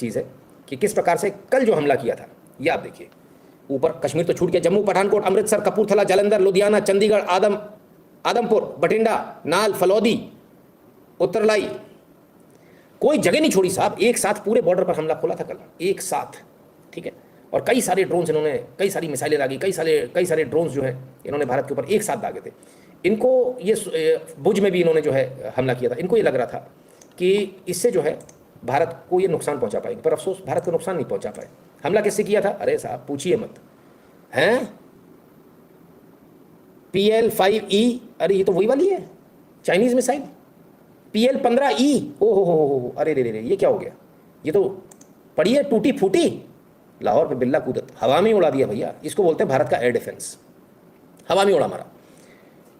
चीज़ है कि किस प्रकार से कल जो हमला किया था, ये आप देखिए। ऊपर कश्मीर तो छूट गया, जम्मू, पठानकोट, अमृतसर, कपूरथला, जालंधर, लुधियाना, चंडीगढ़, आदमपुर, बठिंडा, नाल, फलौदी, उत्तरलाई, कोई जगह नहीं छोड़ी साहब। एक साथ पूरे बॉर्डर पर हमला खोला था कल, एक साथ, ठीक है। और कई सारे ड्रोन्स इन्होंने, कई सारी मिसाइलें दागी, कई सारे ड्रोन्स जो है इन्होंने भारत के ऊपर एक साथ दागे थे। इनको ये भुज में भी इन्होंने जो है हमला किया था। इनको ये लग रहा था कि इससे जो है भारत को ये नुकसान पहुंचा पाएंगे, पर अफसोस भारत को नुकसान नहीं पहुंचा पाए। हमला किससे किया था? अरे साहब पूछिए मत, हैं PL-5E, अरे ये तो वही वाली है चाइनीज मिसाइल, PL-15E। ओ हो, अरे रे रे, ये क्या हो गया? ये तो पड़ी है टूटी फूटी, लाहौर पे बिल्ला कूदत, हवा में उड़ा दिया भैया। इसको बोलते हैं भारत का एयर डिफेंस, हवा में उड़ा मारा।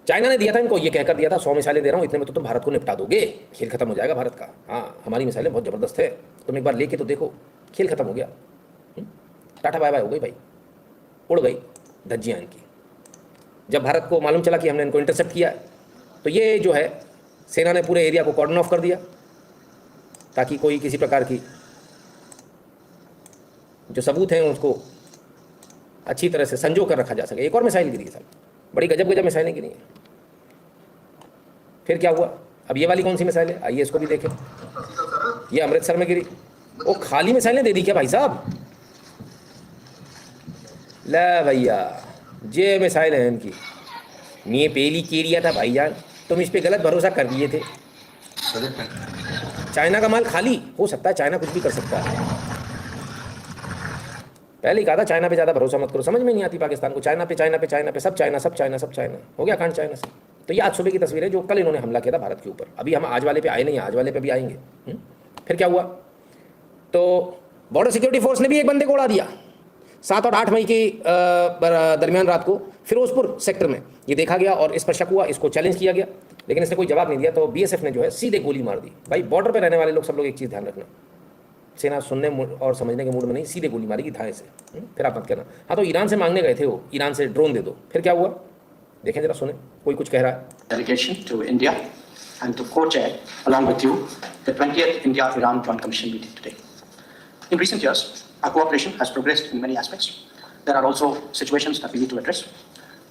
चाइना ने दिया था इनको, ये कहकर दिया था 100 मिसाइलें दे रहा हूँ, इतने में तो तुम भारत को निपटा दोगे, खेल खत्म हो जाएगा भारत का। हाँ, हमारी मिसाइलें बहुत ज़बरदस्त है, तुम एक बार लेके तो देखो, खेल खत्म हो गया, टाटा बाय बाय हो गई भाई, उड़ गई धज्जियाँ इनकी। जब भारत को मालूम चला कि हमने इनको इंटरसेप्ट किया तो ये जो है सेना ने पूरे एरिया को कॉर्डन ऑफ कर दिया, ताकि कोई किसी प्रकार की जो सबूत हैं उसको अच्छी तरह से संजो कर रखा जा सके। एक और मिसाइल गिरी है साहब, बड़ी गजब मिसाइलें गिरी हैं। फिर क्या हुआ? अब ये वाली कौन सी मिसाइल है, आइए इसको भी देखें। ये अमृतसर में गिरी, वो खाली मिसाइलें दे दी क्या भाई साहब? ले भैया, ये मिसाइल है इनकी, मैं पहली केरिया था भाईजान, तुम इस पे गलत भरोसा कर दिए थे। चाइना का माल खाली हो सकता है, चाइना कुछ भी कर सकता है। पहले ही कहा था चाइना पे ज़्यादा भरोसा मत करो, समझ में नहीं आती पाकिस्तान को, चाइना पे सब चाइना हो गया कांड चाइना से। तो ये आज सुबह की तस्वीर है जो कल इन्होंने हमला किया था भारत के ऊपर। अभी हम आज वाले पे आए नहीं, आज वाले पे भी आएंगे। फिर क्या हुआ? तो बॉर्डर सिक्योरिटी फोर्स ने भी एक बंदे को उड़ा दिया 7 और 8 मई के दरमियान रात को फिरोजपुर सेक्टर में। ये देखा गया और इस पर शक हुआ, इसको चैलेंज किया गया, लेकिन इसने कोई जवाब नहीं दिया। तो BSF ने जो है सीधे गोली मार दी। भाई बॉर्डर पर रहने वाले लोग सब लोग एक चीज़ ध्यान रखना, सेना सुनने और समझने के मूड में नहीं, सीधे गोली मारेगी धाए से। फिर आप मत करना। हाँ, तो ईरान से मांगने गए थे वो, ईरान से ड्रोन दे दो। फिर क्या हुआ देखें जरा, सुने, कोई कुछ कह रहा है। Delegation to India and to co-chair along with you the 20th India-Iran Joint Commission meeting today. In recent years, our cooperation has progressed in many aspects. There are also situations that we need to address.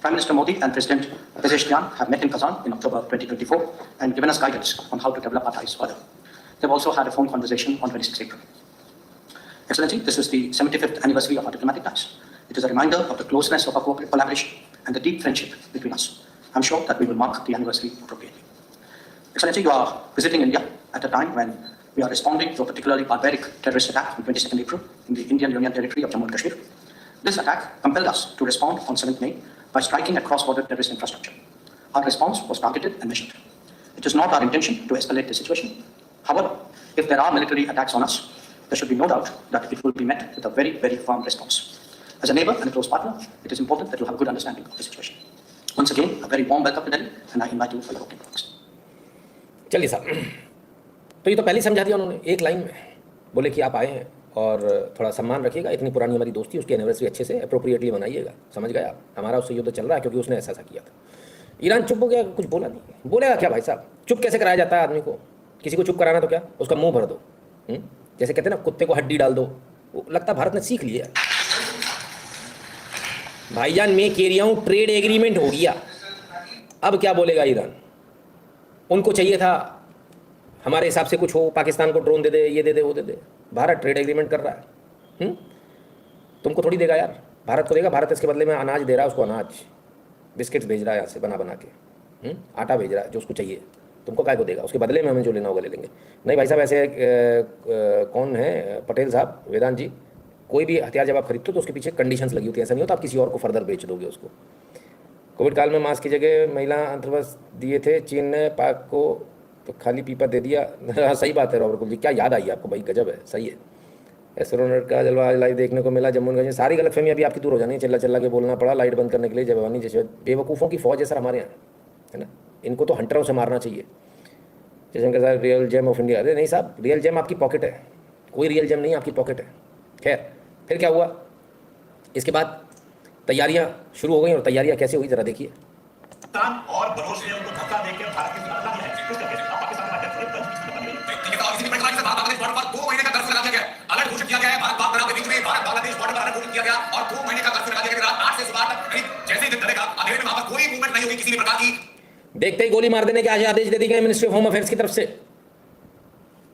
Prime Minister Modi and President Pezeshkian have met in Kazan in October 2024 and given us guidance on how to develop our ties further. They've also had a phone conversation on 26 April. Excellency, this is the 75th anniversary of our diplomatic ties. It is a reminder of the closeness of our collaboration and the deep friendship between us. I'm sure that we will mark the anniversary appropriately. Excellency, you are visiting India at a time when we are responding to a particularly barbaric terrorist attack on 22nd April in the Indian Union Territory of Jammu and Kashmir. This attack compelled us to respond on 7th May by striking at cross-border terrorist infrastructure. Our response was targeted and measured. It is not our intention to escalate the situation. However, if there are military attacks on us, there should be no doubt that it will be met with a very, very firm response. As a neighbor and a close partner, it is important that you have a good understanding of the situation. Once again, a very warm welcome to Delhi, and I invite you for your opening remarks. चलिए साहब, तो ये तो पहले समझा दिया उन्होंने एक लाइन में, बोले कि आप आए हैं और थोड़ा सम्मान रखिएगा, इतनी पुरानी हमारी दोस्ती, उसकी एनिवर्सरी अच्छे से अप्रोप्रिएटली मनाइएगा। समझ गए आप, हमारा उससे युद्ध चल रहा है क्योंकि उसने ऐसा किया था। ईरान चुप हो गया, कुछ बोला नहीं। बोलेगा क्या भाई साहब? चुप कैसे कराया जाता है आदमी को? किसी को चुप कराना तो क्या, उसका मुंह भर दो। जैसे कहते हैं ना, कुत्ते को हड्डी डाल दो। वो लगता भारत ने सीख लिया भाईजान। मैं कह रहा हूँ ट्रेड एग्रीमेंट हो गया, अब क्या बोलेगा ईरान? उनको चाहिए था हमारे हिसाब से कुछ हो, पाकिस्तान को ड्रोन दे दे, ये दे दे, वो दे दे। भारत ट्रेड एग्रीमेंट कर रहा है, तुमको थोड़ी देगा यार, भारत को देगा। भारत इसके बदले में अनाज दे रहा है उसको, अनाज, बिस्किट्स भेज रहा है यहाँ से बना बना के, आटा भेज रहा है जो उसको चाहिए। तुमको काय को देगा? उसके बदले में हमें जो लेना होगा ले लेंगे। नहीं भाई साहब, ऐसे कौन है पटेल साहब, वेदांत जी, कोई भी हथियार जब आप खरीदते हो तो उसके पीछे कंडीशंस लगी होती है। ऐसा नहीं होता आप किसी और को फर्दर बेच दोगे उसको। कोविड काल में मास्क की जगह महिला अंतर्वस्त्र दिए थे चीन ने पाक को, तो खाली पीपा दे दिया। हाँ सही बात है रॉबर्ट कुल जी, क्या याद आई आपको भाई, गजब है, सही है। एस्ट्रोनॉट का जलवा लाइव देखने को मिला जम्मू कश्मीर। सारी गलतफहमी अभी आपकी दूर हो जानी है। चिल्ला चिल्ला के बोलना पड़ा लाइट बंद करने के लिए। जवानी जैसे बेवकूफ़ों की फौज है सर हमारे यहाँ, है ना। इनको तो हंटरों से मारना चाहिए। जयशंकर साहब रियल जेम ऑफ इंडिया। अरे नहीं साहब, रियल जेम आपकी पॉकेट है, कोई रियल जेम नहीं आपकी पॉकेट है। खैर, फिर क्या हुआ? इसके बाद तैयारियां शुरू हो गई, और तैयारियां कैसे हुई जरा देखिए। और बलोच ने उनको धक्का देकर भारत के खिलाफ लड़ा है। 2 महीने का कर्फ्यू लगा दिया गया। अलर्ट देखते ही गोली मार देने के आज आदेश दे दिए गए मिनिस्ट्री ऑफ होम अफेयर्स की तरफ से।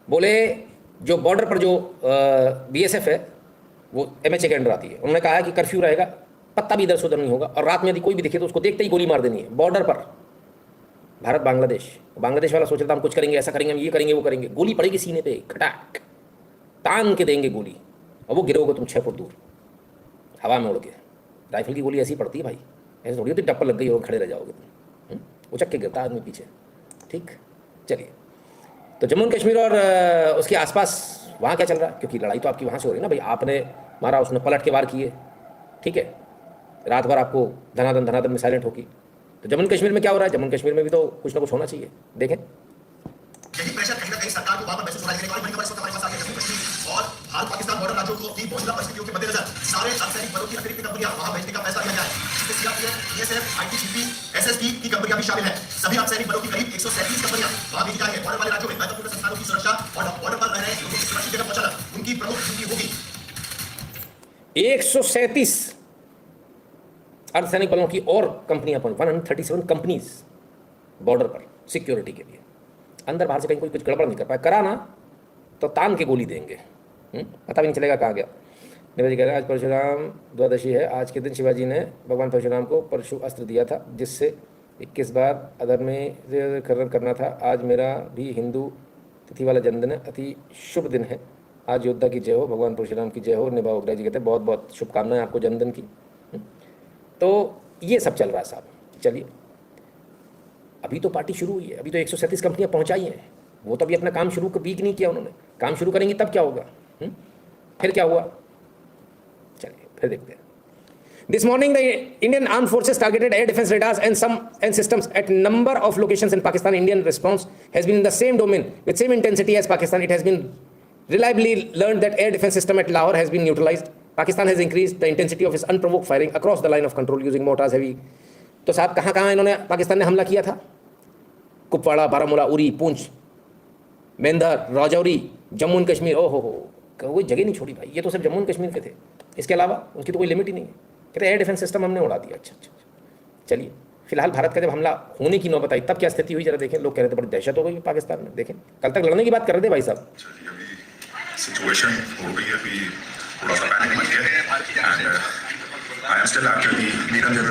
बोले जो बॉर्डर पर जो बीएसएफ है वो एमएचए के अंडर आती है, उन्होंने कहा है कि कर्फ्यू रहेगा, पत्ता भी इधर से उधर नहीं होगा, और रात में यदि कोई भी दिखे तो उसको देखते ही गोली मार देनी है। बॉर्डर पर भारत बांग्लादेश, बांग्लादेश वाला सोच रहा था हम कुछ करेंगे, ऐसा करेंगे, हम ये करेंगे, वो करेंगे, गोली पड़ेगी सीने पे, खटाक तान के देंगे गोली, और वो गिरोगे तुम 6 फुट दूर हवा में उड़ के। राइफल की गोली ऐसी पड़ती है भाई, ऐसे थोड़ी होती टप्पल लग गई और खड़े रह जाओगे तुम, उचक के गिरता आदमी पीछे। ठीक, चलिए, तो जम्मू एंड कश्मीर और उसके आसपास वहाँ क्या चल रहा है, क्योंकि लड़ाई तो आपकी वहाँ से हो रही है ना भाई, आपने मारा, उसने पलट के वार किए, ठीक है, रात भर आपको धनाधन में साइलेंट होगी। तो जम्मू एंड कश्मीर में क्या हो रहा है, जम्मू एंड कश्मीर में भी तो कुछ ना कुछ होना चाहिए, देखें। यही प्रेशर कहीं ना कहीं सरकार को वहां पर महसूस हो रहा है कि बड़ी खबर इस वक्त हमारे पास आ गई जम्मू कश्मीर और भारत पाकिस्तान बॉर्डर राज्यों को भी मौजूदा परिस्थितियों के मद्देनजर सारे अर्धसैनिक बलों की अतिरिक्त कंपनियां वहां भेजने का फैसला लिया गया है। इसमें सीआरपीएफ, बीएसएफ, आईटीबीपी, एसएसबी की कंपनियां भी शामिल हैं। सभी अर्धसैनिक बलों की करीब 137 कंपनियां वहां भेजी जाएंगी। बॉर्डर वाले राज्यों में महत्वपूर्ण संस्थानों की सुरक्षा और बॉर्डर पर रह रहे लोगों की सुरक्षित जगह पहुंचाना उनकी प्रमुख ड्यूटी होगी। 137 अर्धसैनिक बलों की और कंपनियां, 137 कंपनीज बॉर्डर पर सिक्योरिटी के लिए। अंदर बाहर से कहीं कोई कुछ गड़बड़ नहीं कर पाया, करा ना तो तान के गोली देंगे, पता भी नहीं चलेगा कहाँ गया। नेताजी कह रहे हैं आज परशुराम द्वादशी है, आज के दिन शिवाजी ने भगवान परशुराम को परशु अस्त्र दिया था जिससे 21 बार अधर्मी खनन करना था। आज मेरा भी हिंदू तिथि वाला जन्मदिन है, अति शुभ दिन है। आज योद्धा की जय हो, भगवान परशुराम की जय हो। निभाओ जी कहते हैं बहुत बहुत शुभकामनाएं आपको जन्मदिन की। तो ये सब चल रहा है साहब। चलिए, अभी तो पार्टी शुरू हुई है, अभी तो 137 कंपनियां पहुंचाई हैं, वो तो अभी अपना काम शुरू भी नहीं किया उन्होंने। काम शुरू करेंगी तब क्या होगा, फिर क्या हुआ, चलिए फिर देखते हैं। This morning, the Indian Armed Forces targeted air defense radars and systems at number of locations in Pakistan. Indian response has been in the same domain with same intensity as Pakistan. It has been reliably learned that air defense system at Lahore has been neutralized. Pakistan has increased the intensity of its unprovoked firing across the line of control using mortars, heavy. तो साहब कहाँ इन्होंने पाकिस्तान ने हमला किया था? Kupwara, Baramulla, Uri, Poonch, Mendhar, Rajouri, Jammu and Kashmir. ओहो हो, कोई जगह नहीं छोड़ी भाई। ये तो सिर्फ जम्मू एंड कश्मीर के थे, इसके अलावा उनकी तो कोई लिमिट ही नहीं है। कहते एयर डिफेंस सिस्टम हमने उड़ा दिया। अच्छा, चलिए, फिलहाल भारत का जब हमला होने की नौबत आई तब क्या स्थिति हुई जरा देखें। लोग कह रहे थे बड़ी दहशत हो गई पाकिस्तान में। देखें, कल तक लड़ने की बात कर रहे थे भाई साहब। सिचुएशन हो गई है कि थोड़ा सा पैनिक मच गया and I am still actually Niranjan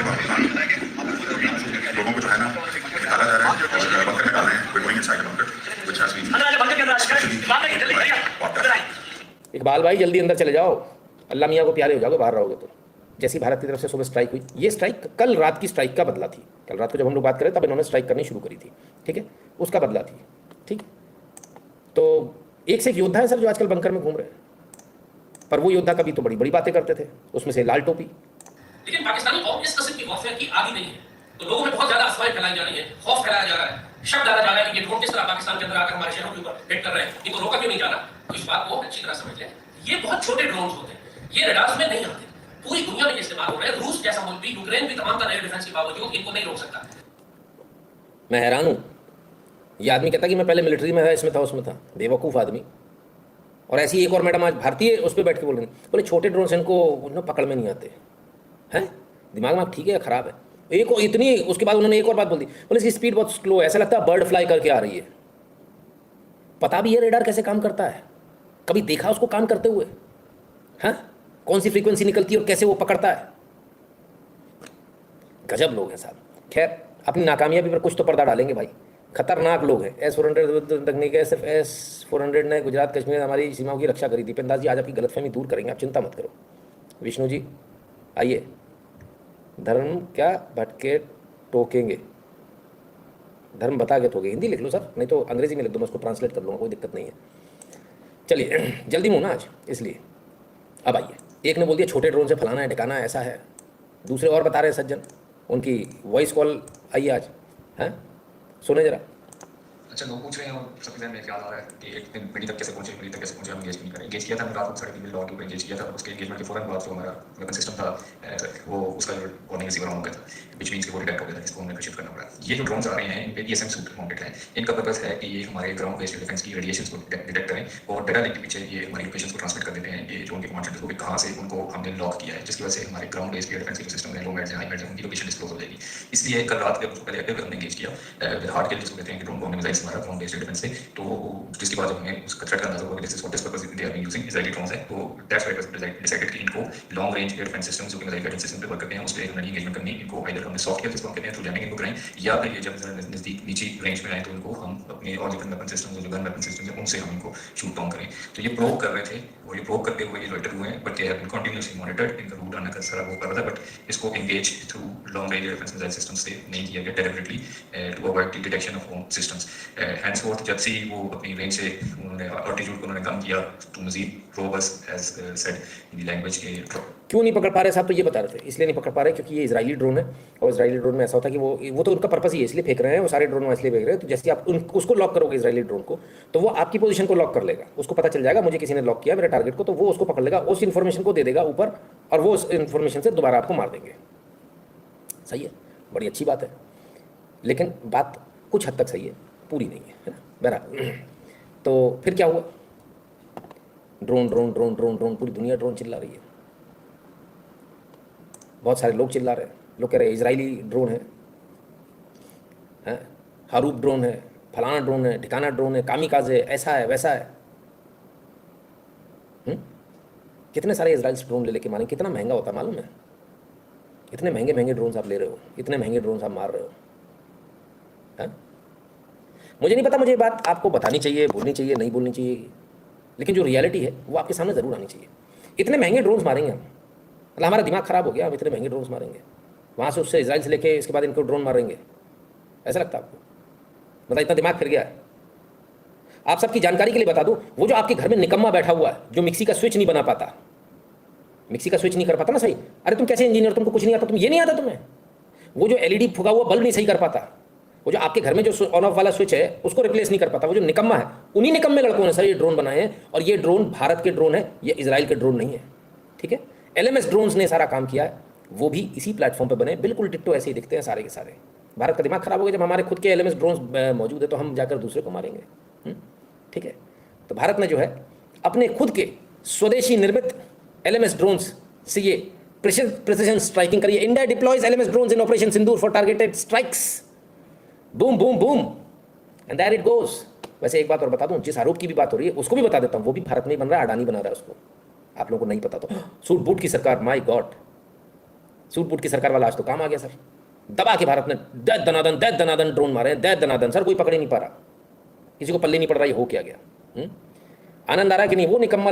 लोगों को जो है ना निकाला जा रहा है और बंकर निकाल रहे हैं। We going inside the bunker which has been Iqbal भाई जल्दी अंदर चले जाओ, अल्लाह मियाँ को प्यारे हो जाओगे बाहर रहोगे तो। जैसी भारत की तरफ से सुबह स्ट्राइक हुई, ये स्ट्राइक कल रात की स्ट्राइक का बदला थी। कल रात को जब हम लोग बात करें तब इन्होंने स्ट्राइक करनी शुरू करी थी, ठीक है, उसका बदला थी। ठीक, तो एक से एक योद्धा है सर जो आजकल बंकर में घूम रहे हैं, पर वो योद्धा कभी तो बड़ी बड़ी बातें करते थे, उसमें से लाल टोपी। लेकिन पाकिस्तानी कौम इस किस्म की वॉरफेयर की आदी नहीं है, तो लोगों में बहुत ज्यादा अफवाहें फैलाई जा रही है, खौफ फैलाया जा रहा है, शक डाला जा रहा है कि ये ड्रोन किस तरह पाकिस्तान के अंदर आकर हमारे शहरों के ऊपर हिट कर रहे हैं, इनको रोका क्यों नहीं जा रहा। तो इस बात को अच्छी तरह समझ लें, ये बहुत छोटे ड्रोन होते हैं, ये रडार्स में नहीं आते, पूरी दुनिया में इस्तेमाल हो रहे हैं। रूस जैसा मुल्क भी, यूक्रेन भी तमाम तरह एयर डिफेंस के बावजूद इनको नहीं रोक सकता। मैं हैरान हूँ, ये आदमी कहता कि मैं पहले मिलिट्री में था, इसमें था, उसमें था, बेवकूफ़ आदमी। और ऐसी एक और मैडम आज भारतीय उस पर बैठ के बोल रही, बोले छोटे ड्रोन से इनको पकड़ में नहीं आते हैं। दिमाग में आप ठीक है खराब है। एक और इतनी, उसके बाद उन्होंने एक और बात बोल दी, बोले इसकी स्पीड बहुत स्लो है, ऐसा लगता है बर्ड फ्लाई करके आ रही है। पता भी है रेडार कैसे काम करता है, कभी देखा उसको काम करते हुए? हाँ, कौन सी फ्रीक्वेंसी निकलती है और कैसे वो पकड़ता है। गजब लोग हैं साहब। खैर, अपनी नाकामयाबी पर कुछ तो पर्दा डालेंगे भाई, खतरनाक लोग हैं। S-400 तकनीक है, सिर्फ S-400 ने गुजरात कश्मीर हमारी सीमाओं की रक्षा करी थी। पिंदास जी आज आपकी गलतफहमी दूर करेंगे, आप चिंता मत करो। विष्णु जी आइए। धर्म क्या भटके टोकेंगे, धर्म बता के ठोके। हिंदी लिख लो सर, नहीं तो अंग्रेजी में लिख दो, मैं उसको ट्रांसलेट कर लूँगा, कोई दिक्कत नहीं है। चलिए, जल्दी मुँह ना आज, इसलिए अब आइए। एक ने बोल दिया छोटे ड्रोन से फलाना है ढिकाना है, ऐसा है। दूसरे और बता रहे हैं सज्जन, उनकी वॉइस कॉल आई आज, हैं, सुने जरा। अच्छा, लोग पूछ रहे हैं और सबके जहन में ख्याल आ रहा है कि एक दिन पीढ़ी तक कैसे पहुंचे, पीढ़ी तक कैसे पहुंचे, हम एंगेज नहीं करें। एंगेज किया था, हमने रात को 3:30 लॉ के ऊपर एंगेज किया था। उसके एंगेजमेंट के फौरन बाद जो हमारा वेपन सिस्टम था वो उसका जो वार्निंग रिसीवर हो गया था, विच मीन्स कि वो डिटेक्ट हो गया था, जिसको हमने शिफ्ट करना पड़ा। ये जो ड्रोन्स आ रहे हैं इन पे ESM सूट माउंटेड है। इनका पर्पस है कि ये हमारे ग्राउंड बेस्ड डिफेंस की रेडिएशंस को डिटेक्ट करें और डेटा लिंक के पीछे ये हमारी लोकेशंस को ट्रांसमिट कर देते हैं। ये जो उनके कमांड सेंटर को भी वहाँ से उनको हमने लॉक किया है, जिसकी वजह से हमारे ग्राउंड बेस्ड एयर डिफेंस के जो सिस्टम है, लो मेड्स हैं, हाई मेड्स हैं, उनकी लोकेशन डिस्क्लोज हो जाएगी। इसलिए कल रात जब पहले अगर हमने एंगेज किया विद हार्ड किल, जिसको कहते हैं कि ड्रोन को हमने मिसाइल्स मारा ग्राउंड बेस्ड डिफेंस से, तो जिसके बाद हमें उसका थ्रेट का अंदाजा हुआ कि this is for this purpose they are being using Israeli drones है। तो that's why it was decided कि इनको long range air defence system जो कि मिसाइल गाइडेंस सिस्टम पे वर्क करते हैं, उस पर हमने एंगेजमेंट करनी, इनको आइदर हमने सॉफ्ट किया जिसको हम कहते हैं थ्रू जैमिंग इनको कराएं, या फिर ये जब नजदीक नीचे रेंज में आए तो इनको हम अपने और डिफरेंट वेपन सिस्टम जो गन वेपन सिस्टम है उनसे हम इनको शूट डाउन करें। तो ये प्रोव कर रहे थे और ये प्रोव करते हुए ये लॉइटर हुए हैं, but they have been continuously monitored. इनका रूट आने का सारा वो कर रहा था, बट इसको engage through long range defence missile system से नहीं किया गया deliberately to avoid the detection of home systems. Henceforth जब से वो अपनी रेंज से उन्होंने ऑल्टीट्यूड को उन्होंने कम किया टू मजीद robust as said in the language के। क्यों नहीं पकड़ पा रहे साहब? तो ये बता रहे थे इसलिए नहीं पकड़ पा रहे क्योंकि ये इजरायली ड्रोन है, और इजरायली ड्रोन में ऐसा होता है कि वो तो उनका पर्पस ही है, इसलिए फेंक रहे हैं, वो सारे ड्रोन इसलिए फेंक रहे हैं। तो जैसे आप उसको लॉक करोगे इजरायली ड्रोन को, तो वो आपकी पोजीशन को लॉक कर लेगा, उसको पता चल जाएगा मुझे किसी ने लॉक किया मेरे टारगेट को, तो वो उसको पकड़ लेगा, उस इन्फॉर्मेशन को दे देगा ऊपर, और वो उस इन्फॉर्मेशन से दोबारा आपको मार देंगे। सही है, बड़ी अच्छी बात है, लेकिन बात कुछ हद तक सही है, पूरी नहीं है ना। बहरहाल तो फिर क्या हुआ? Drone drone drone drone drone, पूरी दुनिया ड्रोन चिल्ला रही है, बहुत सारे लोग चिल्ला रहे हैं, लोग कह रहे हैं इजरायली ड्रोन है, हारूफ ड्रोन है, फलाना ड्रोन है, ठिकाना ड्रोन है, कामिकाज़े, ऐसा है वैसा है। कितने सारे इजराइल से ड्रोन ले लेके मारेंगे, कितना महंगा होता है मालूम है? इतने महंगे महंगे ड्रोन आप ले रहे हो, इतने महंगे ड्रोन आप मार रहे हो। मुझे नहीं पता, मुझे ये बात आपको बतानी चाहिए, बोलनी चाहिए, नहीं बोलनी चाहिए, लेकिन जो रियलिटी है वो आपके सामने ज़रूर आनी चाहिए। इतने महंगे ड्रोन्स मारेंगे हम, मतलब हमारा दिमाग ख़राब हो गया, हम इतने महंगे ड्रोन्स मारेंगे, वहाँ से उससे इजराइल से लेके इसके बाद इनको ड्रोन मारेंगे, ऐसा लगता है आपको? मतलब इतना दिमाग फिर गया है। आप सबकी जानकारी के लिए बता दूं, वो जो आपके घर में निकम्मा बैठा हुआ है, जो मिक्सी का स्विच नहीं बना पाता, मिक्सी का स्विच नहीं कर पाता ना सही, अरे तुम कैसे इंजीनियर, तुमको कुछ नहीं आता, तुम ये नहीं आता तुम्हें? वो जो एलईडी फुका हुआ बल्ब नहीं सही कर पाता, वो जो आपके घर में जो ऑन ऑफ वाला स्विच है उसको रिप्लेस नहीं कर पाता, वो जो निकम्मा है, उन्हीं निकम्मे लड़कों ने सर ये ड्रोन बनाए हैं। और ये ड्रोन भारत के ड्रोन है, ये इजराइल के ड्रोन नहीं है, ठीक है? LMS ड्रोन्स ने सारा काम किया है, वो भी इसी प्लेटफॉर्म पे बने, बिल्कुल डिट्टो ऐसे ही दिखते हैं सारे के सारे। भारत का दिमाग खराब हो गया, जब हमारे खुद के LMS ड्रोन्स मौजूद है तो हम जाकर दूसरे को मारेंगे, ठीक है? तो भारत ने जो है अपने खुद के स्वदेशी निर्मित LMS ड्रोन्स से ये प्रिसिजन स्ट्राइकिंग करी है। India deploys LMS drones in operation Sindoor for targeted strikes, boom boom boom, and there it goes. वैसे एक बात और बता दूं, जिस आरोप की भी बात हो रही है उसको भी बता देता हूं, वो भी भारत में ही बन रहा है, अडानी बना रहा है उसको, आप लोगों को नहीं पता तो। सूट बूट की सरकार, माय गॉड, सूट बूट की सरकार वाला आज तो काम आ गया सर, दबा के भारत ने दैत दनादन ड्रोन मारे हैं, दैत दनादन सर, कोई पकड़ ही नहीं पा रहा, किसी को पल्ले नहीं पड़ रहा ये हो क्या गया। आनंद आ रहा है कि नहीं? वो निकम्मा